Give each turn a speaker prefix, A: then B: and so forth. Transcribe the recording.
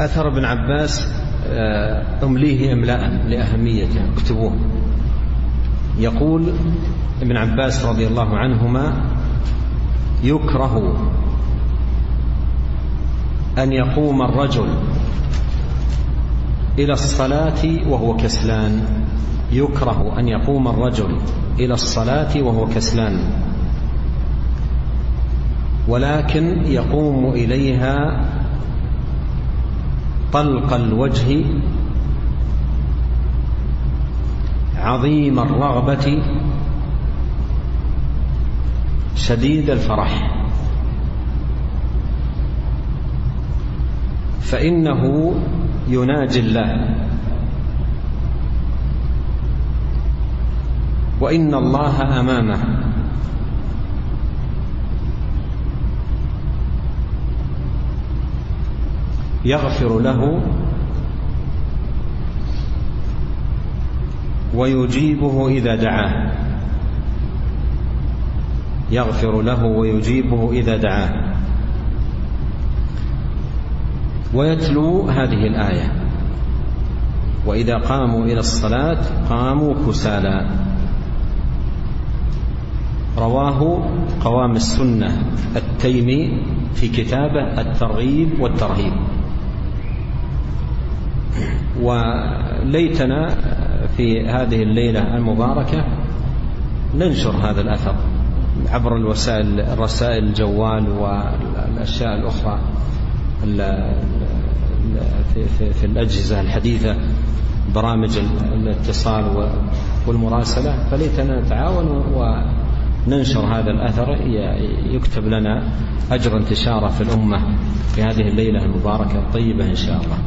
A: أثر ابن عباس أمليه إملاء لأهميته، اكتبوه. يقول ابن عباس رضي الله عنهما: يكره أن يقوم الرجل إلى الصلاة وهو كسلان. يكره أن يقوم الرجل إلى الصلاة وهو كسلان، ولكن يقوم إليها طلق الوجه عظيم الرغبة شديد الفرح، فإنه يناجي الله، وإن الله أمامه، يغفر له ويجيبه إذا دعاه، يغفر له ويجيبه إذا دعاه. ويتلو هذه الآية: وإذا قاموا إلى الصلاة قاموا كسالى. رواه قوام السنة التيمي في كتابه الترغيب والترهيب. وليتنا في هذه الليلة المباركة ننشر هذا الأثر عبر الرسائل الجوال والأشياء الأخرى في الأجهزة الحديثة، برامج الاتصال والمراسلة. فليتنا نتعاون وننشر هذا الأثر، يكتب لنا أجر انتشاره في الأمة في هذه الليلة المباركة الطيبة إن شاء الله.